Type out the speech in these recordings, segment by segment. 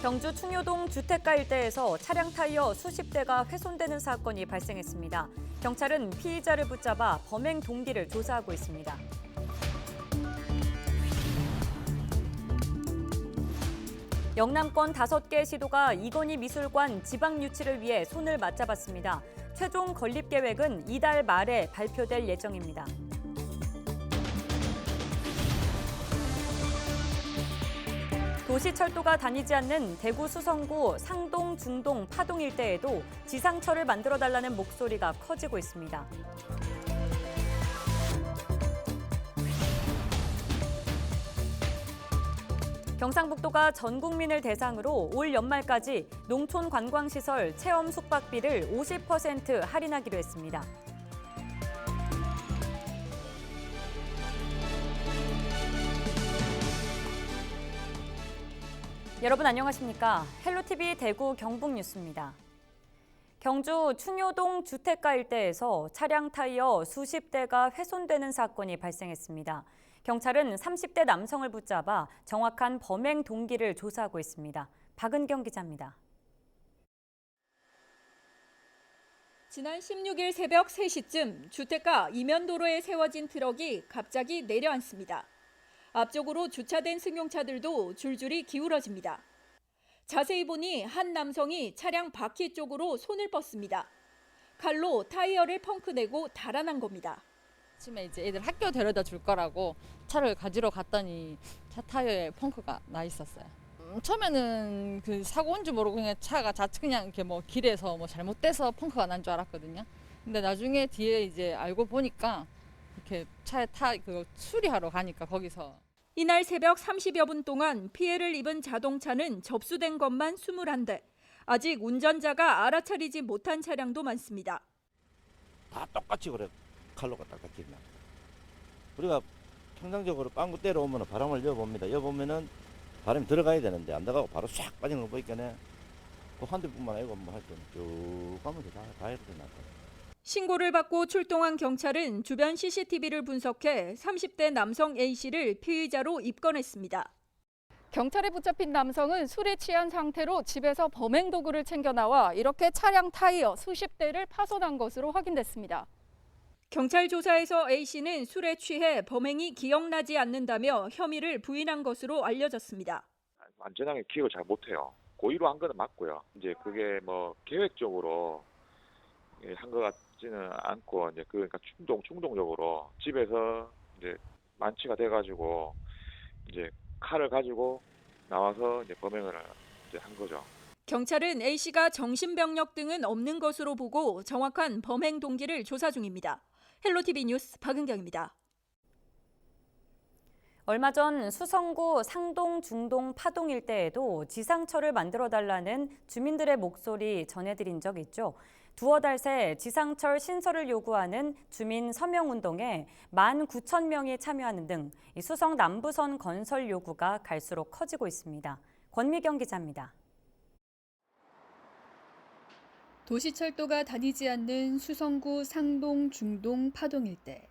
경주 충효동 주택가 일대에서 차량 타이어 수십 대가 훼손되는 사건이 발생했습니다. 경찰은 피의자를 붙잡아 범행 동기를 조사하고 있습니다. 영남권 5개 시도가 이건희 미술관 지방 유치를 위해 손을 맞잡았습니다. 최종 건립 계획은 이달 말에 발표될 예정입니다. 도시철도가 다니지 않는 대구 수성구 상동, 중동, 파동 일대에도 지상철을 만들어달라는 목소리가 커지고 있습니다. 경상북도가 전 국민을 대상으로 올 연말까지 농촌 관광시설 체험 숙박비를 50% 할인하기로 했습니다. 여러분 안녕하십니까? 헬로티비 대구 경북뉴스입니다. 경주 충효동 주택가 일대에서 차량 타이어 수십 대가 훼손되는 사건이 발생했습니다. 경찰은 30대 남성을 붙잡아 정확한 범행 동기를 조사하고 있습니다. 박은경 기자입니다. 지난 16일 새벽 3시쯤 주택가 이면도로에 세워진 트럭이 갑자기 내려앉습니다. 앞쪽으로 주차된 승용차들도 줄줄이 기울어집니다. 자세히 보니 한 남성이 차량 바퀴 쪽으로 손을 뻗습니다. 칼로 타이어를 펑크내고 달아난 겁니다. 아침에 이제 애들 학교 데려다 줄 거라고 차를 가지러 갔더니 차 타이어에 펑크가 나 있었어요. 처음에는 그 사고 온 줄 모르고 그냥 차가 그냥 이렇게 뭐 길에서 뭐 잘못돼서 펑크가 난 줄 알았거든요. 근데 나중에 뒤에 이제 알고 보니까 이렇게 차에 그 수리하러 가니까 거기서. 이날 새벽 30여 분 동안 피해를 입은 자동차는 접수된 것만 21대. 아직 운전자가 알아차리지 못한 차량도 많습니다. 다 똑같이 그래 칼로 갖다 깎이나. 우리가 평상적으로 빵구 때려오면 바람을 여봅니다. 여보면은 바람이 들어가야 되는데 안 들어가고 바로 싹 빠진 거 보니까네. 그 한 대뿐만 아니고 뭐 할 때는 쭉 가면서 다 이렇게 났거든요. 신고를 받고 출동한 경찰은 주변 CCTV를 분석해 30대 남성 A씨를 피의자로 입건했습니다. 경찰에 붙잡힌 남성은 술에 취한 상태로 집에서 범행 도구를 챙겨 나와 이렇게 차량 타이어 수십 대를 파손한 것으로 확인됐습니다. 경찰 조사에서 A씨는 술에 취해 범행이 기억나지 않는다며 혐의를 부인한 것으로 알려졌습니다. 안전하게 기억을 잘 못해요. 고의로 한 거는 맞고요. 이제 그게 뭐 계획적으로 한 것 같지는 않고 이제 그러니까 충동적으로 집에서 이제 만취가 돼가지고 이제 칼을 가지고 나와서 이제 범행을 이제 한 거죠. 경찰은 A씨가 정신병력 등은 없는 것으로 보고 정확한 범행 동기를 조사 중입니다. 헬로티비 뉴스 박은경입니다. 얼마 전 수성구 상동, 중동, 파동 일대에도 지상철을 만들어달라는 주민들의 목소리 전해드린 적 있죠. 두어 달 새 지상철 신설을 요구하는 주민 서명운동에 19,000명이 참여하는 등 수성 남부선 건설 요구가 갈수록 커지고 있습니다. 권미경 기자입니다. 도시철도가 다니지 않는 수성구 상동, 중동, 파동 일대.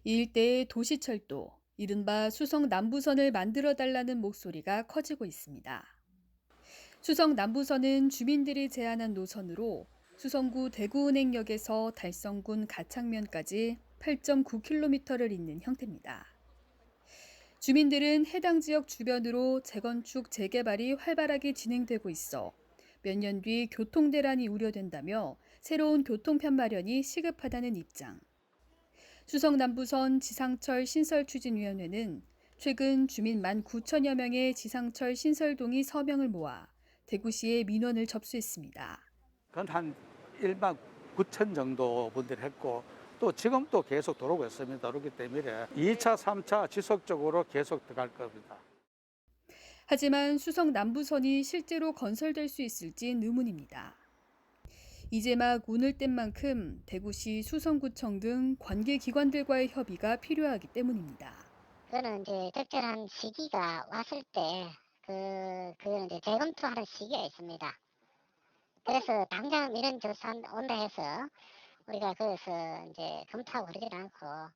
이 일대의 도시철도, 이른바 수성 남부선을 만들어달라는 목소리가 커지고 있습니다. 수성 남부선은 주민들이 제안한 노선으로 수성구 대구은행역에서 달성군 가창면까지 8.9km를 잇는 형태입니다. 주민들은 해당 지역 주변으로 재건축, 재개발이 활발하게 진행되고 있어 몇 년 뒤 교통대란이 우려된다며 새로운 교통편 마련이 시급하다는 입장. 수성남부선 지상철 신설추진위원회는 최근 주민 19,000여 명의 지상철 신설 동의 서명을 모아 대구시에 민원을 접수했습니다. 그건 한 1만 9천 정도 분들이 했고 또 지금 또 계속 들어오고 있습니다. 그렇기 때문에 2차, 3차 지속적으로 계속 들어갈 겁니다. 하지만 수성 남부선이 실제로 건설될 수 있을진 의문입니다. 이제 막 운을 뗀 만큼 대구시 수성구청 등 관계기관들과의 협의가 필요하기 때문입니다. 그거는 이제 적절한 시기가 왔을 때 그거는 이제 재검토하는 시기가 있습니다. 그래서 당장 이런 조사 온다 해서 우리가 거기서 이제 검토하고 그러지는 않고.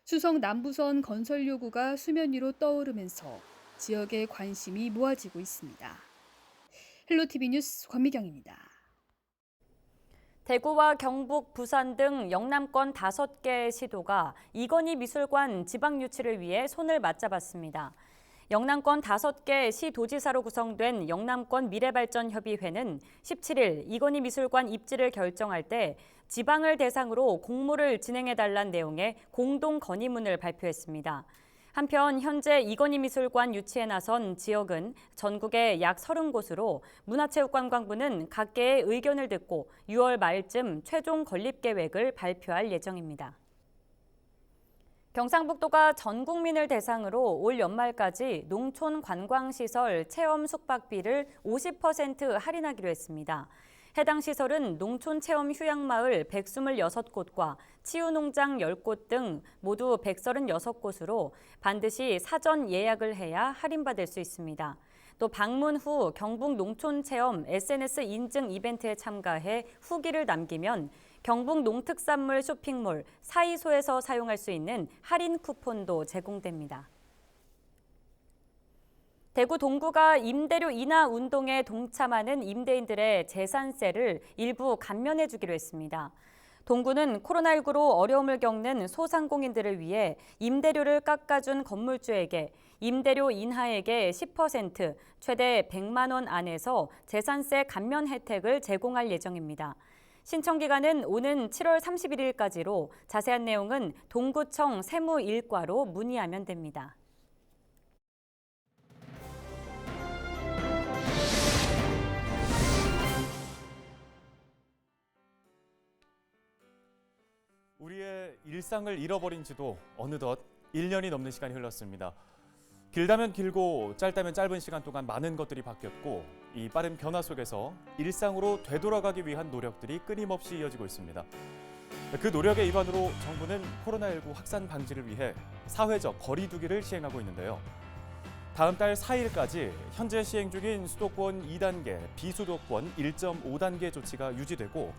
수성 남부선 건설 요구가 수면 위로 떠오르면서 지역의 관심이 모아지고 있습니다. 헬로티비 뉴스 권미경입니다. 대구와 경북, 부산 등 영남권 5개 시도가 이건희 미술관 지방 유치를 위해 손을 맞잡았습니다. 영남권 5개 시도지사로 구성된 영남권 미래발전협의회는 17일 이건희 미술관 입지를 결정할 때 지방을 대상으로 공모를 진행해달란 내용의 공동 건의문을 발표했습니다. 한편 현재 이건희 미술관 유치에 나선 지역은 전국에 약 30곳으로 문화체육관광부는 각계의 의견을 듣고 6월 말쯤 최종 건립 계획을 발표할 예정입니다. 경상북도가 전 국민을 대상으로 올 연말까지 농촌 관광시설 체험 숙박비를 50% 할인하기로 했습니다. 해당 시설은 농촌체험 휴양마을 126곳과 치유농장 10곳 등 모두 136곳으로 반드시 사전 예약을 해야 할인받을 수 있습니다. 또 방문 후 경북 농촌체험 SNS 인증 이벤트에 참가해 후기를 남기면 경북 농특산물 쇼핑몰 사이소에서 사용할 수 있는 할인 쿠폰도 제공됩니다. 대구 동구가 임대료 인하 운동에 동참하는 임대인들의 재산세를 일부 감면해 주기로 했습니다. 동구는 코로나19로 어려움을 겪는 소상공인들을 위해 임대료를 깎아준 건물주에게 임대료 인하액의 10%, 최대 100만 원 안에서 재산세 감면 혜택을 제공할 예정입니다. 신청 기간은 오는 7월 31일까지로 자세한 내용은 동구청 세무일과로 문의하면 됩니다. 우리의 일상을 잃어버린 지도 어느덧 1년이 넘는 시간이 흘렀습니다. 길다면 길고 짧다면 짧은 시간 동안 많은 것들이 바뀌었고 이 빠른 변화 속에서 일상으로 되돌아가기 위한 노력들이 끊임없이 이어지고 있습니다. 그 노력의 일환으로 정부는 코로나19 확산 방지를 위해 사회적 거리 두기를 시행하고 있는데요. 다음 달 4일까지 현재 시행 중인 수도권 2단계, 비수도권 1.5단계 조치가 유지되고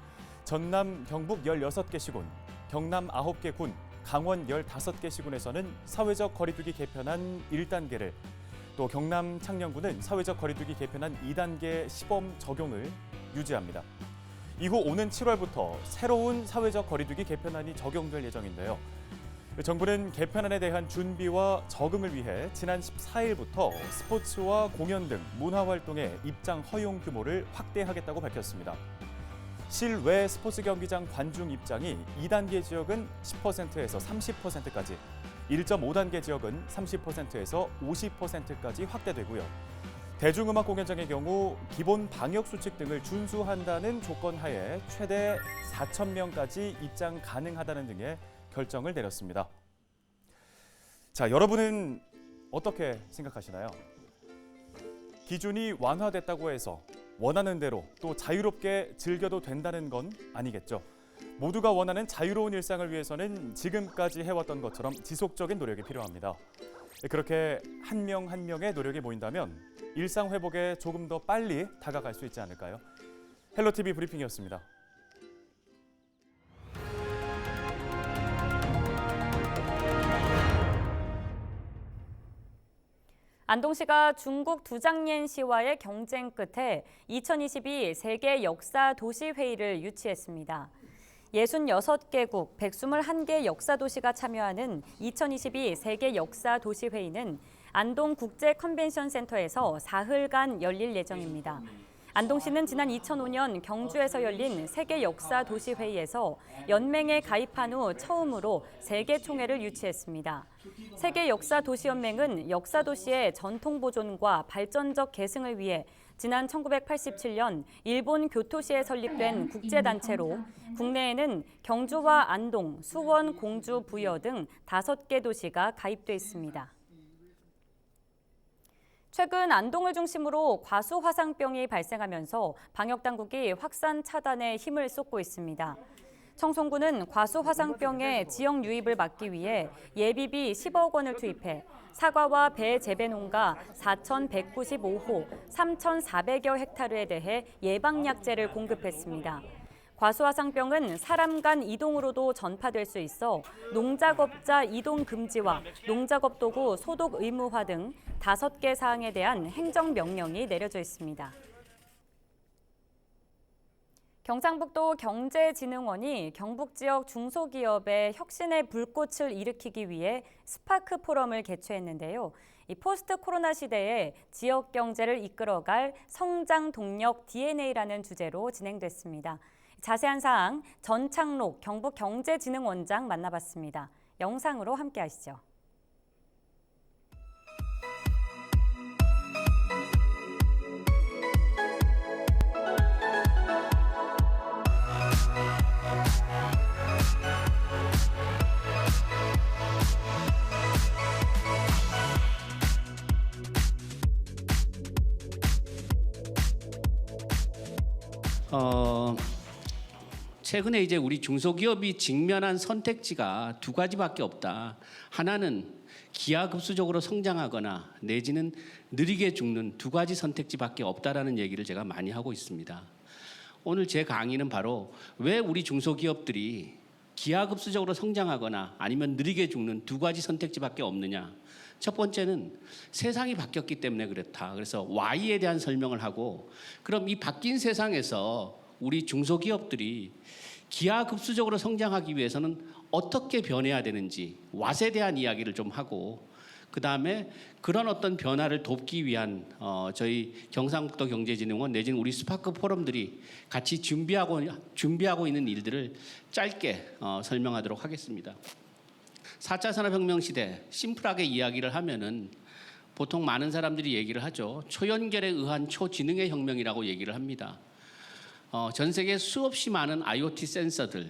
전남, 경북 16개 시군, 경남 9개 군, 강원 15개 시군에서는 사회적 거리두기 개편안 1단계를, 또 경남 창녕군은 사회적 거리두기 개편안 2단계 시범 적용을 유지합니다. 이후 오는 7월부터 새로운 사회적 거리두기 개편안이 적용될 예정인데요. 정부는 개편안에 대한 준비와 적응을 위해 지난 14일부터 스포츠와 공연 등 문화활동의 입장 허용 규모를 확대하겠다고 밝혔습니다. 실외 스포츠 경기장 관중 입장이 2단계 지역은 10%에서 30%까지, 1.5단계 지역은 30%에서 50%까지 확대되고요. 대중음악 공연장의 경우 기본 방역 수칙 등을 준수한다는 조건 하에 최대 4,000명까지 입장 가능하다는 등의 결정을 내렸습니다. 자, 여러분은 어떻게 생각하시나요? 기준이 완화됐다고 해서 원하는 대로 또 자유롭게 즐겨도 된다는 건 아니겠죠. 모두가 원하는 자유로운 일상을 위해서는 지금까지 해왔던 것처럼 지속적인 노력이 필요합니다. 그렇게 한 명 한 명의 노력이 모인다면 일상 회복에 조금 더 빨리 다가갈 수 있지 않을까요? 헬로티비 브리핑이었습니다. 안동시가 중국 두장옌시와의 경쟁 끝에 2022 세계 역사 도시 회의를 유치했습니다. 66개국 121개 역사 도시가 참여하는 2022 세계 역사 도시 회의는 안동 국제 컨벤션 센터에서 사흘간 열릴 예정입니다. 안동시는 지난 2005년 경주에서 열린 세계 역사 도시 회의에서 연맹에 가입한 후 처음으로 세계 총회를 유치했습니다. 세계 역사 도시 연맹은 역사 도시의 전통 보존과 발전적 계승을 위해 지난 1987년 일본 교토시에 설립된 국제단체로 국내에는 경주와 안동, 수원, 공주, 부여 등 5개 도시가 가입돼 있습니다. 최근 안동을 중심으로 과수 화상병이 발생하면서 방역당국이 확산 차단에 힘을 쏟고 있습니다. 청송군은 과수 화상병의 지역 유입을 막기 위해 예비비 10억 원을 투입해 사과와 배 재배 농가 4,195호, 3,400여 헥타르에 대해 예방약제를 공급했습니다. 과수화상병은 사람 간 이동으로도 전파될 수 있어 농작업자 이동 금지와 농작업 도구 소독 의무화 등 5개 사항에 대한 행정명령이 내려져 있습니다. 경상북도 경제진흥원이 경북 지역 중소기업의 혁신의 불꽃을 일으키기 위해 스파크 포럼을 개최했는데요. 이 포스트 코로나 시대에 지역 경제를 이끌어갈 성장 동력 DNA라는 주제로 진행됐습니다. 자세한 사항 전창록 경북 경제진흥원장 만나봤습니다. 영상으로 함께하시죠. 최근에 이제 우리 중소기업이 직면한 선택지가 두 가지밖에 없다. 하나는 기하급수적으로 성장하거나 내지는 느리게 죽는 두 가지 선택지밖에 없다라는 얘기를 제가 많이 하고 있습니다. 오늘 제 강의는 바로 왜 우리 중소기업들이 기하급수적으로 성장하거나 아니면 느리게 죽는 두 가지 선택지밖에 없느냐. 첫 번째는 세상이 바뀌었기 때문에 그렇다. 그래서 Y에 대한 설명을 하고, 그럼 이 바뀐 세상에서 우리 중소기업들이 기하급수적으로 성장하기 위해서는 어떻게 변해야 되는지 What에 대한 이야기를 좀 하고, 그다음에 그런 어떤 변화를 돕기 위한 저희 경상북도 경제진흥원 내지는 우리 스파크 포럼들이 같이 준비하고 있는 일들을 짧게 설명하도록 하겠습니다. 4차 산업혁명 시대 심플하게 이야기를 하면은 보통 많은 사람들이 얘기를 하죠. 초연결에 의한 초지능의 혁명이라고 얘기를 합니다. 전 세계 수없이 많은 IoT 센서들,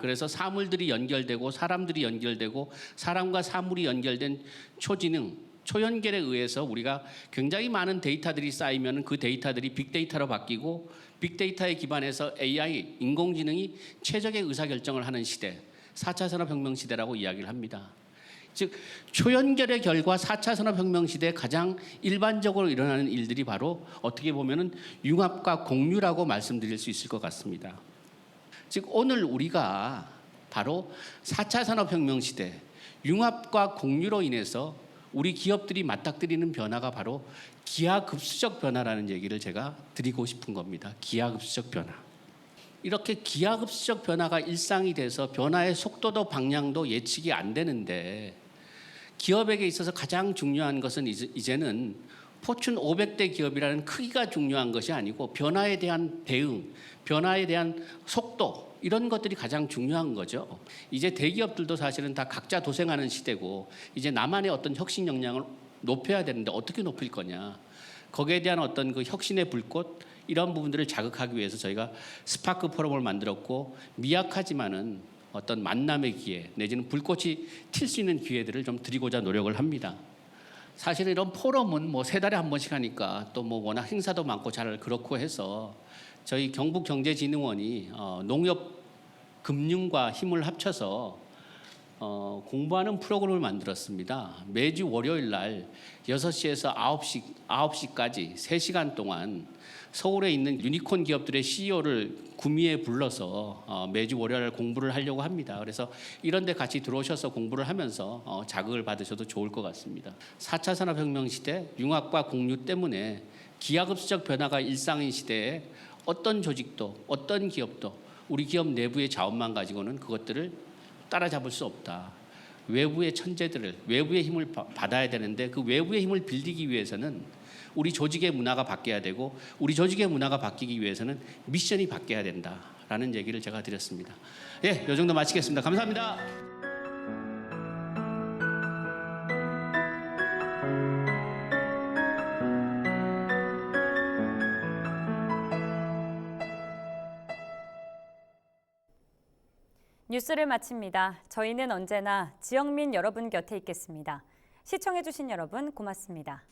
그래서 사물들이 연결되고 사람들이 연결되고 사람과 사물이 연결된 초지능, 초연결에 의해서 우리가 굉장히 많은 데이터들이 쌓이면 그 데이터들이 빅데이터로 바뀌고 빅데이터에 기반해서 AI, 인공지능이 최적의 의사결정을 하는 시대, 4차 산업혁명 시대라고 이야기를 합니다. 즉 초연결의 결과 4차 산업혁명 시대에 가장 일반적으로 일어나는 일들이 바로 어떻게 보면은 융합과 공유라고 말씀드릴 수 있을 것 같습니다. 즉 오늘 우리가 바로 4차 산업혁명 시대 융합과 공유로 인해서 우리 기업들이 맞닥뜨리는 변화가 바로 기하급수적 변화라는 얘기를 제가 드리고 싶은 겁니다. 기하급수적 변화. 이렇게 기하급수적 변화가 일상이 돼서 변화의 속도도 방향도 예측이 안 되는데, 기업에게 있어서 가장 중요한 것은 이제는 포춘 500대 기업이라는 크기가 중요한 것이 아니고 변화에 대한 대응, 변화에 대한 속도, 이런 것들이 가장 중요한 거죠. 이제 대기업들도 사실은 다 각자 도생하는 시대고 이제 나만의 어떤 혁신 역량을 높여야 되는데 어떻게 높일 거냐. 거기에 대한 어떤 그 혁신의 불꽃, 이런 부분들을 자극하기 위해서 저희가 스파크 포럼을 만들었고, 미약하지만은 어떤 만남의 기회 내지는 불꽃이 튈 수 있는 기회들을 좀 드리고자 노력을 합니다. 사실 이런 포럼은 뭐 3달에 한 번씩 하니까 또 뭐 워낙 행사도 많고 잘 그렇고 해서 저희 경북경제진흥원이 농협 금융과 힘을 합쳐서 공부하는 프로그램을 만들었습니다. 매주 월요일 날 6시에서 9시까지 3시간 동안 서울에 있는 유니콘 기업들의 CEO를 구미에 불러서 매주 월요일 공부를 하려고 합니다. 그래서 이런 데 같이 들어오셔서 공부를 하면서 자극을 받으셔도 좋을 것 같습니다. 4차 산업혁명 시대 융합과 공유 때문에 기하급수적 변화가 일상인 시대에 어떤 조직도 어떤 기업도 우리 기업 내부의 자원만 가지고는 그것들을 따라잡을 수 없다. 외부의 천재들을, 외부의 힘을 받아야 되는데 그 외부의 힘을 빌리기 위해서는 우리 조직의 문화가 바뀌어야 되고 우리 조직의 문화가 바뀌기 위해서는 미션이 바뀌어야 된다라는 얘기를 제가 드렸습니다. 예, 이 정도 마치겠습니다. 감사합니다. 뉴스를 마칩니다. 저희는 언제나 지역민 여러분 곁에 있겠습니다. 시청해주신 여러분 고맙습니다.